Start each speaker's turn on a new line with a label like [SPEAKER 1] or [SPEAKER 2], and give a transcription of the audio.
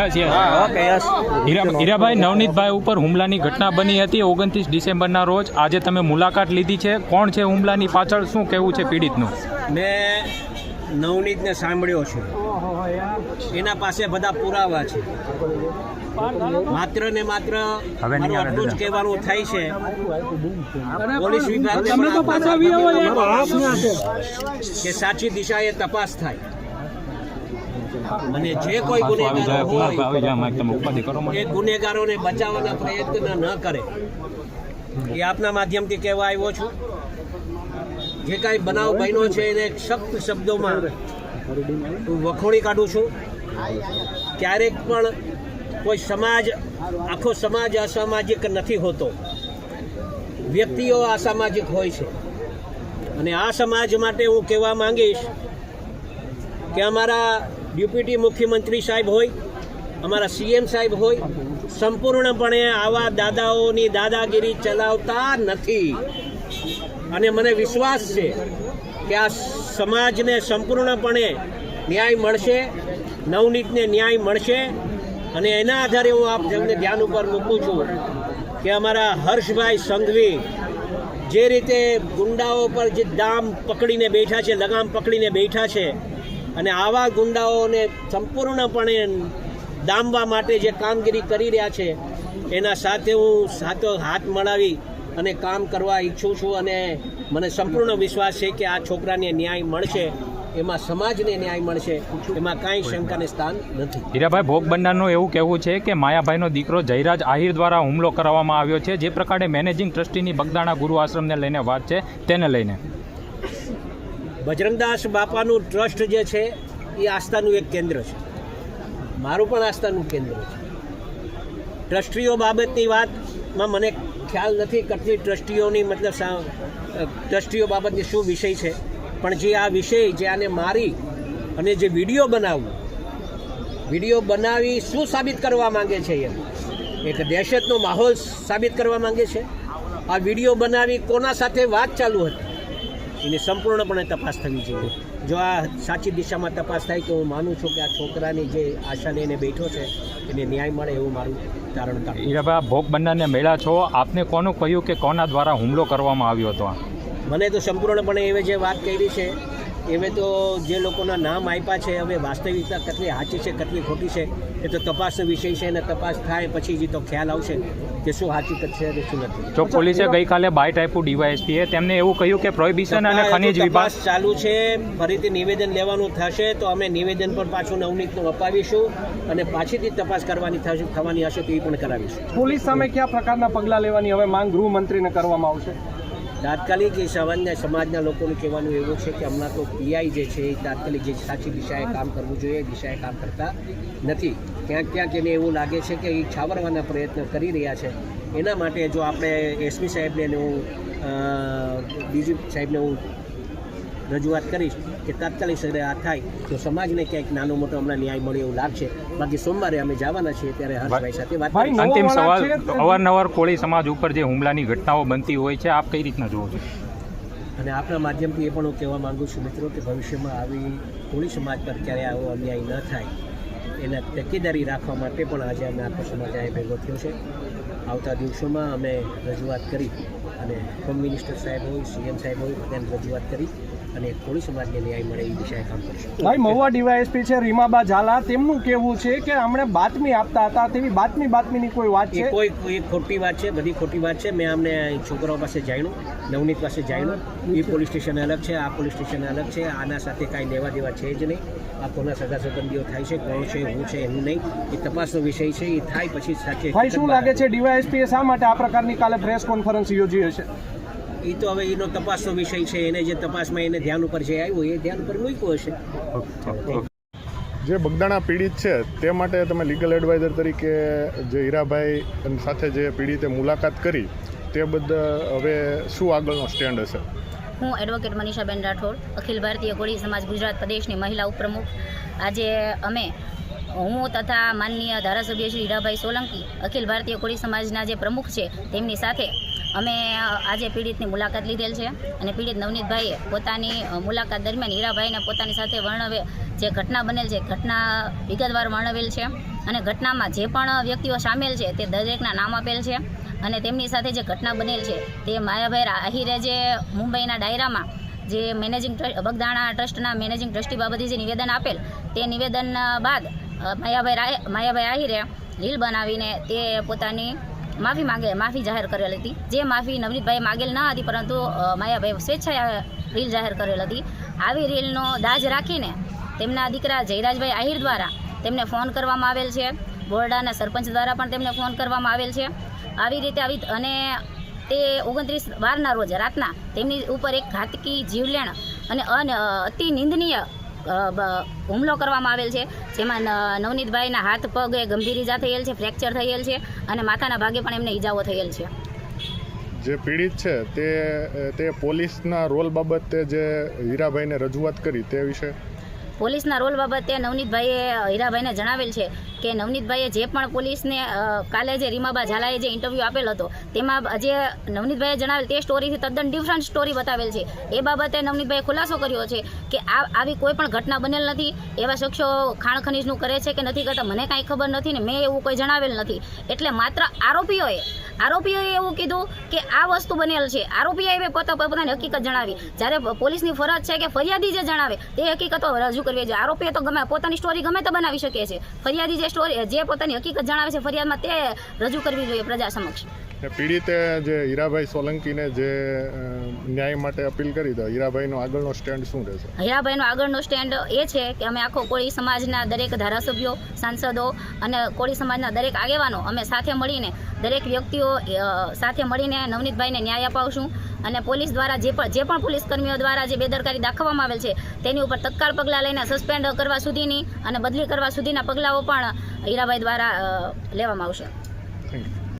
[SPEAKER 1] આવ્યા છીએ.
[SPEAKER 2] Okay yes.
[SPEAKER 1] Hirabhai, Navnitbhai ઉપર હુમલાની ઘટના બની હતી 29 ડિસેમ્બરના રોજ. આજે તમે મુલાકાત લીધી છે. કોણ છે હુમલાની પાછળ, શું કહેવું છે પીડિતનું?
[SPEAKER 2] મેં નવનીતને સાંભળ્યો છે, એના પાસે બધા પુરાવા છે. માત્ર ને માત્ર મારું આટલું જ કહેવાનું થાય છે, પોલીસ વિભાગને કે સાચી દિશાએ તપાસ થાય અને જે કોઈ ગુનેગારો હોય એ ગુનેગારોને બચાવવાના પ્રયત્ન ન કરે, એ આપના માધ્યમથી કહેવા આવ્યો છું. જે કાંઈ બનાવ બન્યો છે એને સખ્ત શબ્દોમાં હું વખોડી કાઢું છું. ક્યારેક પણ કોઈ સમાજ, આખો સમાજ અસામાજિક નથી હોતો, વ્યક્તિઓ અસામાજિક હોય છે. અને આ સમાજ માટે હું કહેવા માંગીશ કે અમારા ડેપ્યુટી મુખ્યમંત્રી સાહેબ હોય, અમારા સીએમ સાહેબ હોય, સંપૂર્ણપણે આવા દાદાઓની દાદાગીરી ચલાવતા નથી. અને મને વિશ્વાસ છે કે આ સમાજને સંપૂર્ણપણે ન્યાય મળશે, નવનીતને ન્યાય મળશે. અને એના આધારે હું આપ સૌને ધ્યાન ઉપર મૂકું છું કે અમારા હર્ષભાઈ સંઘવી જે રીતે ગુંડાઓ પર જે દામ પકડીને બેઠા છે, લગામ પકડીને બેઠા છે, અને આવા ગુંડાઓને સંપૂર્ણપણે ડામવા માટે જે કામગીરી કરી રહ્યા છે, એના સાથે હું સાથો હાથ મળાવી અને કામ કરવા ઈચ્છું છું. અને મને સંપૂર્ણ વિશ્વાસ છે કે આ છોકરાને ન્યાય મળશે, એમાં સમાજને ન્યાય મળશે, એમાં કાંઈ શંકાને સ્થાન નથી.
[SPEAKER 1] હીરાભાઈ, ભોગ બનનારનું એવું કહેવું છે કે માયાભાઈનો દીકરો જયરાજ આહિર દ્વારા હુમલો કરવામાં આવ્યો છે. જે પ્રકારે મેનેજિંગ ટ્રસ્ટીની બગદાણા ગુરુ આશ્રમને લઈને વાત છે, તેને લઈને
[SPEAKER 2] બજરંગદાસ બાપાનું ટ્રસ્ટ જે છે એ આસ્થાનું એક કેન્દ્ર છે, મારું પણ આસ્થાનું કેન્દ્ર છે. ટ્રસ્ટીઓ બાબતની વાતમાં મને ખ્યાલ નથી કેટલી ટ્રસ્ટીઓની મતલબ ટ્રસ્ટીઓ બાબતની શું વિષય છે, પણ જે આ વિષય જે આને મારી અને જે વિડીયો બનાવી શું સાબિત કરવા માંગે છે, એમ એક દહેશતનો માહોલ સાબિત કરવા માંગે છે. આ વિડીયો બનાવી કોના સાથે વાત ચાલુ હતી એની સંપૂર્ણપણે તપાસ થવી જોઈએ. જો આ સાચી દિશામાં તપાસ થાય તો હું માનું છું કે આ છોકરાની જે આશા લઈને બેઠો છે એને ન્યાય મળે એવું મારું તારણ કાઢું.
[SPEAKER 1] હીરાભાઈ, ભોગ બનનારને મળ્યા છો, આપને કોનું કહ્યું કે કોના દ્વારા હુમલો કરવામાં આવ્યો હતો?
[SPEAKER 2] મને તો સંપૂર્ણપણે એવે જે વાત કરી છે એવે તો જે લોકોના નામ આપ્યા છે, હવે વાસ્તવિકતા કેટલી સાચી છે કેટલી ખોટી છે એ તો તપાસનો વિષય છે, અને તપાસ થાય પછી જ તો ખ્યાલ આવશે કે શું હકીકત છે અને શું નથી.
[SPEAKER 1] જો પોલીસે ગઈકાલે બાઇટ આપ્યું ડીવાયએસપીએ, તેમને એવું કહ્યું કે પ્રોહિબિશન અને ખનિજ વિભાગ
[SPEAKER 2] ચાલુ છે, ફરીથી નિવેદન લેવાનું થશે તો અમે નિવેદન પર પાછું નવનીતનું અપાવીશું અને પાછીથી તપાસ થવાની હશે તો એ પણ કરાવીશું.
[SPEAKER 3] પોલીસ સામે કયા પ્રકારના પગલાં લેવાની હવે માંગ ગૃહમંત્રીને કરવામાં આવશે?
[SPEAKER 2] તાત્કાલિક એ સમાજના લોકોનું કહેવાનું એવું છે કે હમણાં તો પીઆઈ જે છે એ તાત્કાલિક જે સાચી દિશાએ કામ કરવું જોઈએ દિશાએ કામ કરતા નથી. ક્યાંક એને એવું લાગે છે કે એ છાવરવાના પ્રયત્ન કરી રહ્યા છે. એના માટે જો આપણે એસપી સાહેબને હું ડીજીપી સાહેબને હું રજૂઆત કરીશ કે તાત્કાલિક સરે આ થાય તો સમાજને ક્યાંક નાનો મોટો હમણાં ન્યાય મળે એવું લાગશે. બાકી સોમવારે અમે જવાના છીએ ત્યારે હર્ષભાઈ સાથે વાત.
[SPEAKER 1] અંતિમ સવાલ, અવારનવાર કોળી સમાજ ઉપર જે હુમલાની ઘટનાઓ બનતી હોય છે, આપ કઈ રીતના જુઓ છો?
[SPEAKER 2] અને આપણા માધ્યમથી એ પણ હું કહેવા માગું છું મિત્રો કે ભવિષ્યમાં આવી કોળી સમાજ પર ક્યારે આવો અન્યાય ન થાય એના તકેદારી રાખવા માટે પણ આજે અમે આખો સમાજ અહીં ભેગો થયો છે. આવતા દિવસોમાં અમે રજૂઆત કરી અને હોમ મિનિસ્ટર સાહેબ હોય, સીએમ સાહેબ હોય, બધાને રજૂઆત કરી અને કોળી સમાજને ન્યાય મળે એ દિશાએ કામ કરીશું.
[SPEAKER 3] ભાઈ, મહુવા ડીવાયએસપી છે રીમાબા ઝાલા, તેમનું કહેવું છે કે અમને બાતમી આપતા હતા, તેવી બાતમીની કોઈ વાત છે?
[SPEAKER 2] કોઈ ખોટી વાત છે, બધી ખોટી વાત છે. મેં અમને છોકરાઓ પાસે જાણ્યું, નવનીત પાસે જાણ્યું, એ પોલીસ સ્ટેશન અલગ છે, આ પોલીસ સ્ટેશન અલગ છે, આના સાથે કાંઈ લેવા દેવા છે જ નહીં. આ કોના સગા સંબંધીઓ થાય છે, કોણ છે, હું છે, એનું નહીં, એ તપાસનો વિષય છે. એ થાય પછી સાચે.
[SPEAKER 3] ભાઈ, શું લાગે છે ડીવાયએસપીએ શા માટે આ પ્રકારની કાલે પ્રેસ કોન્ફરન્સ યોજી હશે?
[SPEAKER 2] એ તો હવે એનો તપાસનો વિષય છે. એને જે તપાસમાં એને ધ્યાન ઉપર જે આવ્યું એ ધ્યાન ઉપર મૂક્યું હશે.
[SPEAKER 4] જે બગદાણા પીડિત છે તે માટે તમે લીગલ એડવાઇઝર તરીકે જે હીરાભાઈ સાથે જે પીડિતે મુલાકાત કરી તે બદલ હવે શું આગળનો સ્ટેન્ડ હશે?
[SPEAKER 5] હું એડવોકેટ મનીષાબેન રાઠોડ, અખિલ ભારતીય કોળી સમાજ ગુજરાત પ્રદેશની મહિલા ઉપપ્રમુખ. આજે અમે હું તથા માનનીય ધારાસભ્ય શ્રી હીરાભાઈ સોલંકી, અખિલ ભારતીય કોળી સમાજના જે પ્રમુખ છે તેમની સાથે અમે આજે પીડિતની મુલાકાત લીધેલ છે અને પીડિત નવનીતભાઈએ પોતાની મુલાકાત દરમિયાન હીરાભાઈને પોતાની સાથે વર્ણવે જે ઘટના બનેલ છે ઘટના વિગતવાર વર્ણવેલ છે અને ઘટનામાં જે પણ વ્યક્તિઓ સામેલ છે તે દરેકના નામ આપેલ છે અને તેમની સાથે જે ઘટના બનેલ છે તે માયાભાઈ આહિરે જે મુંબઈના ડાયરામાં જે મેનેજિંગ બગદાણા ટ્રસ્ટના મેનેજિંગ ટ્રસ્ટી બાબતે જે નિવેદન આપેલ તે નિવેદન બાદ માયાભાઈ આહિરે રીલ બનાવીને તે પોતાની માફી જાહેર કરેલ હતી, જે માફી નવનીતભાઈએ માગેલ ન હતી, પરંતુ માયાભાઈ સ્વેચ્છાએ રીલ જાહેર કરેલ હતી. આવી રીલનો દાજ રાખીને તેમના દીકરા જયરાજભાઈ આહિર દ્વારા તેમને ફોન કરવામાં આવેલ છે, બોરડાના સરપંચ દ્વારા પણ તેમને ફોન કરવામાં આવેલ છે. આવી રીતે અને તે 29/12ના રોજ રાતના તેમની ઉપર એક ઘાતકી જીવલેણ અને અતિ નિંદનીય હુમલો કરવામાં આવેલ છે, જેમાં નવનીતભાઈના હાથ પગ ગંભીર ઈજા થયેલ છે, ફ્રેક્ચર થયેલ છે અને માથાના ભાગે પણ એમને ઈજાઓ થયેલ છે.
[SPEAKER 4] જે પીડિત છે તે પોલીસના રોલ બાબતે જે હીરાભાઈને રજૂઆત કરી તે વિશે
[SPEAKER 5] પોલીસના રોલ બાબતે નવનીતભાઈએ હીરાભાઈને જણાવેલ છે કે નવનીતભાઈએ જે પણ પોલીસને કાલે જે રીમાબા ઝાલાએ જે ઇન્ટરવ્યૂ આપેલ હતો તેમાં જે નવનીતભાઈએ જણાવેલ તે સ્ટોરીથી તદ્દન ડિફરન્ટ સ્ટોરી બતાવેલ છે. એ બાબતે નવનીતભાઈએ ખુલાસો કર્યો છે કે આવી કોઈ પણ ઘટના બનેલ નથી, એવા શખ્સો ખાણ ખનીજનું કરે છે કે નથી કરતા મને કાંઈ ખબર નથી ને મેં એવું કોઈ જણાવેલ નથી. એટલે માત્ર આરોપીઓએ એવું કીધું કે આ વસ્તુ બનેલ છે. આરોપીઓએ પોતાની હકીકત જણાવી, જ્યારે પોલીસની ફરજ છે કે ફરિયાદી જે જણાવે તે હકીકતો રજૂ કરવી જોઈએ. આરોપીએ તો પોતાની સ્ટોરી ગમે તે બનાવી શકે છે, ફરિયાદી જે પોતાની હકીકત જણાવે છે ફરિયાદમાં તે રજૂ કરવી જોઈએ પ્રજા સમક્ષ.
[SPEAKER 4] પીડિતે જે હીરાભાઈ સોલંકીને જે ન્યાય માટે અપીલ કરી તો હીરાભાઈનો આગળનો સ્ટેન્ડ શું રહેશે?
[SPEAKER 5] હીરાભાઈનો આગળનો સ્ટેન્ડ એ છે કે અમે આખો કોળી સમાજના દરેક ધારાસભ્યો, સાંસદો અને કોળી સમાજના દરેક આગેવાનો અમે સાથે મળીને દરેક વ્યક્તિઓ સાથે મળીને નવનીતભાઈને ન્યાય અપાવશું અને પોલીસ દ્વારા જે પણ પોલીસ કર્મીઓ દ્વારા જે બેદરકારી દાખવવામાં આવેલ છે તેની ઉપર તત્કાળ પગલાં લઈને સસ્પેન્ડ કરવા સુધીની અને બદલી કરવા સુધીના પગલાઓ પણ હીરાભાઈ દ્વારા લેવામાં આવશે.
[SPEAKER 4] Thank you.